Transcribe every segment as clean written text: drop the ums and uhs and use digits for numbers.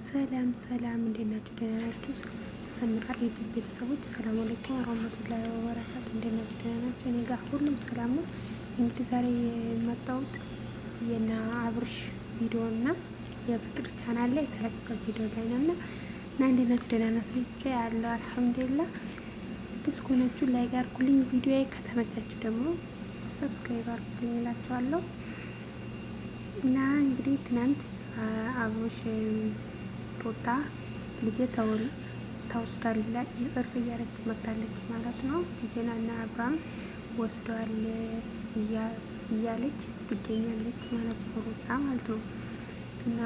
ሰላም ሰላም፣ እንዴት ናችሁ? ደህና ናችሁ? ሰምራ ዩቲዩብ ቤተሰቦች ሰላም አለይኩም ወራህመቱላሂ ወበረካቱ። እንዴት ናችሁ? ደህና ናችሁ? እኔ ጋር ሁሉም ሰላም ነው። እንግዲህ ዛሬ የመጣሁት የና አብርሽ ቪዲዮ እና የፍቅር ቻናል ላይ የተለቀቀ ቪዲዮ ላይ ነው እና እንዴት ናችሁ? ደህና ናችሁ? ያለው አልሐምዱሊላህ። አዲስ ከሆናችሁ ላይክ አድርጉልኝ፣ ቪዲዮ ከተመቻችሁ ደግሞ ሰብስክራይብ አድርጉልኝ እላችኋለሁ። እና እንግዲህ ትናንት አብርሽ ሩታ ልጄ ተወስዳለች እር እያለች መታለች ማለት ነው። ልጄና እና አብርሃም ወስደዋል እያለች ትገኛለች ማለት ነው፣ ሩታ ማለት ነው። እና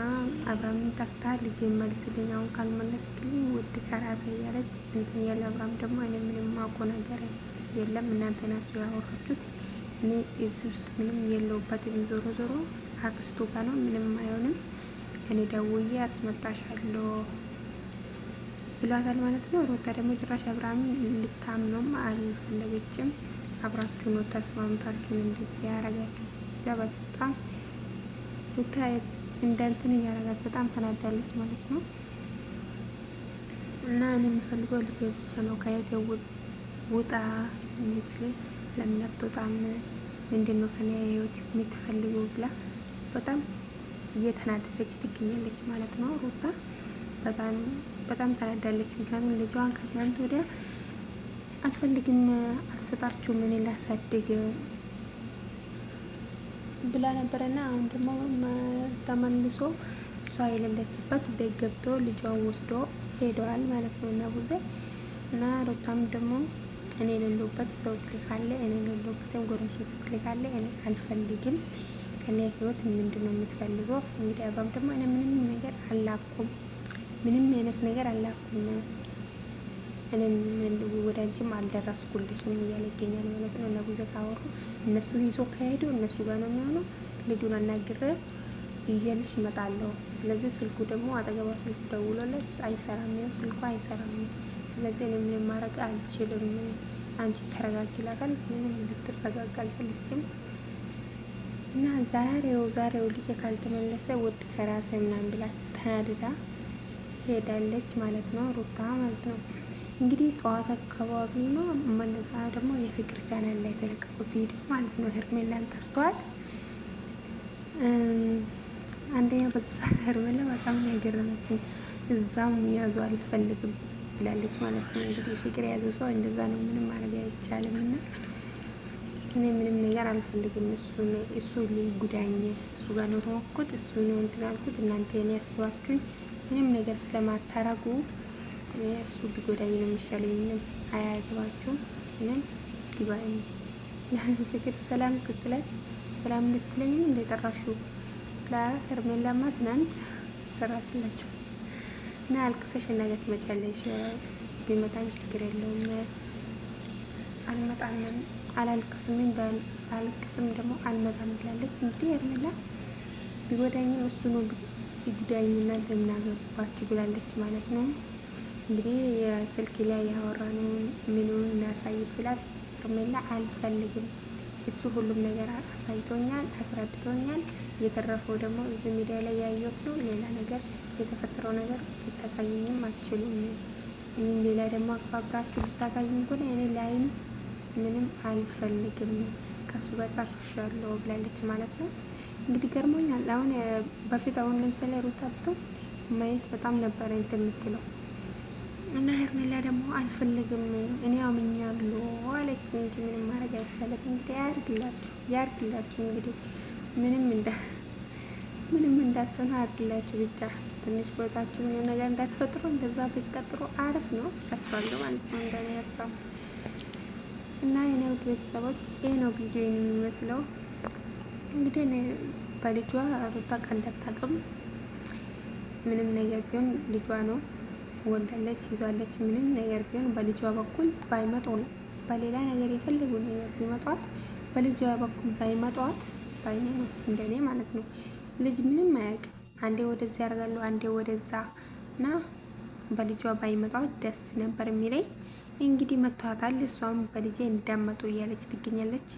አብርሃምን ጠፍታ ልጄ መልስልኝ፣ አሁን ካልመለስክልኝ ውድ ከራሴ እያለች እንትን ያለ። አብርሃም ደግሞ እኔ ምንም ማውቀው ነገር የለም እናንተ ናቸው ያወራችሁት፣ እኔ እዚህ ውስጥ ምንም የለውበትም። ዞሮ ዞሮ አክስቱ ጋር ነው፣ ምንም አይሆንም፣ እኔ ደውዬ አስመጣሻለሁ ብሏታል ማለት ነው። ሩታ ደግሞ ጭራሽ አብርሃምን ልታምነውም አልፈለገችም። አብራችሁ ነው ተስማምታችሁን እንደዚህ ያረጋችሁ። በጣም ሩታ እንደ እንትን እያረጋት በጣም ተናዳለች ማለት ነው። እና እኔ የምፈልገው ልጅ ብቻ ነው፣ ከህይወቴ ውጣ ምስል ለምን አትወጣም? ምንድን ነው ከኔ ህይወት የምትፈልገው ብላ በጣም እየተናደደች ትገኛለች ማለት ነው። ሩታ በጣም ተናዳለች። ምክንያቱም ልጇን ከትናንት ወዲያ አልፈልግም፣ አልሰጣችሁም፣ እኔ ላሳድግ ብላ ነበረና አሁን ደግሞ ተመልሶ እሷ የሌለችበት ቤት ገብቶ ልጇን ወስዶ ሄደዋል ማለት ነው እና ቡዜ እና ሩታም ደግሞ እኔ የሌለሁበት ሰው ትልካለ፣ እኔ የሌለሁበትም ጎረቤቶቹ ትልካለ፣ እኔ አልፈልግም፣ ከኔ ህይወት ምንድን ነው የምትፈልገው? እንግዲህ አባም ደግሞ እኔ ምንም ነገር አላኩም፣ ምንም አይነት ነገር አላኩም፣ እኔም ወደ አንቺም አልደረስኩልሽም እያለ ይገኛል ማለት ነው። እና ብዙ ካወሩ እነሱ ይዞ ከሄዱ እነሱ ጋር ነው የሚሆነው። ልጁን አናግሬ ይዤልሽ እመጣለሁ። ስለዚህ ስልኩ ደግሞ አጠገቧ ስልክ ደውሎለት አይሰራም፣ ነው ስልኩ አይሰራም። ስለዚህ እኔ ምንም ማድረግ አልችልም፣ አንቺ ተረጋጊ ይላታል። ምንም ልትረጋጋ አልቻለችም። እና ዛሬው ልጅ ካልተመለሰ ውድ ከራሴ ምናምን ብላ ተናድዳ ሄዳለች ማለት ነው፣ ሩታ ማለት ነው። እንግዲህ ጠዋት አካባቢ ነው መለሳ ደግሞ የፍቅር ቻናል ላይ የተለቀቀ ቪዲዮ ማለት ነው። ሄርሜላን ጠርቷት አንደኛ በዛ ሄርሜላ በጣም ያገረመችኝ፣ እዛም ያዙ አልፈልግም ብላለች ማለት ነው። እንግዲህ ፍቅር የያዘው ሰው እንደዛ ነው፣ ምንም ማድረግ አይቻልም። እና እኔ ምንም ነገር አልፈልግም፣ እሱ ሊጉዳኝ እሱ ጋር ነው ተወኩት፣ እሱ ነው እንትን አልኩት። እናንተ እኔ ያስባችሁኝ ምንም ነገር ስለማታረጉ እኔ እሱ ቢጎዳኝ ነው የሚሻለኝ። ምንም አያገባችሁም፣ ምንም ዲባይም ፍቅር ሰላም ስትላት ሰላም እንድትለኝ ነው እንደጠራሽው ላራ ሄርሜላማ ትናንት ሰራችላችሁ እና አልቅሰሽ ነገ ትመጫለሽ፣ ቢመጣም ችግር የለውም፣ አልመጣም፣ አላልቅስም፣ ባልቅስም ደግሞ አልመጣም ብላለች። እንግዲህ ሄርሜላ ቢጎዳኝም እሱ ነው ቢጉዳኝ እናንተ የምናገባችሁ ብላለች ማለት ነው። እንግዲህ የስልክ ላይ ያወራ ነው ምኑን እናሳይ ስላት ሄርሜላ አልፈልግም፣ እሱ ሁሉም ነገር አሳይቶኛል፣ አስረድቶኛል። የተረፈው ደግሞ እዚህ ሚዲያ ላይ ያየሁት ነው። ሌላ ነገር የተፈጠረው ነገር ልታሳዩኝም አትችሉም። ይህን ሌላ ደግሞ አክባብራችሁ ልታሳዩኝ ከሆነ እኔ ላይም ምንም አልፈልግም፣ ከሱ ጋር ጨርሻለሁ ብላለች ማለት ነው። እንግዲህ ገርሞኛል። በፊት አሁን ለምሳሌ ሩታ ብትሆን ማየት በጣም ነበረ እንትን የምትለው እና ሄርሜላ ደግሞ አልፈልግም እኔ አምኛለሁ አለች። እንግዲህ ምንም ማድረግ አይቻልም። እንግዲህ ያርግላችሁ። እንግዲህ ምንም እንዳትሆኑ አያርግላችሁ። ብቻ ትንሽ ቦታችሁ ምንም ነገር እንዳትፈጥሩ፣ እንደዛ ቢቀጥሩ አሪፍ ነው እላችኋለሁ ማለት ነው እንደኔ ሀሳብ። እና የኔ ውድ ቤተሰቦች ይሄ ነው ቪዲዮ የሚመስለው። እንግዲህ በልጇ ሩታ ቀልድ አታውቅም። ምንም ነገር ቢሆን ልጇ ነው፣ ወልዳለች፣ ይዟለች። ምንም ነገር ቢሆን በልጇ በኩል ባይመጡ ነው። በሌላ ነገር የፈለጉ ነገር ቢመጧት በልጇ በኩል ባይመጧት ባይኔ ነው እንደኔ ማለት ነው። ልጅ ምንም አያውቅም። አንዴ ወደዚህ ያደርጋሉ፣ አንዴ ወደዛ እና በልጇ ባይመጧት ደስ ነበር የሚለኝ። እንግዲህ መጥቷታል። እሷም በልጄ እንዳመጡ እያለች ትገኛለች።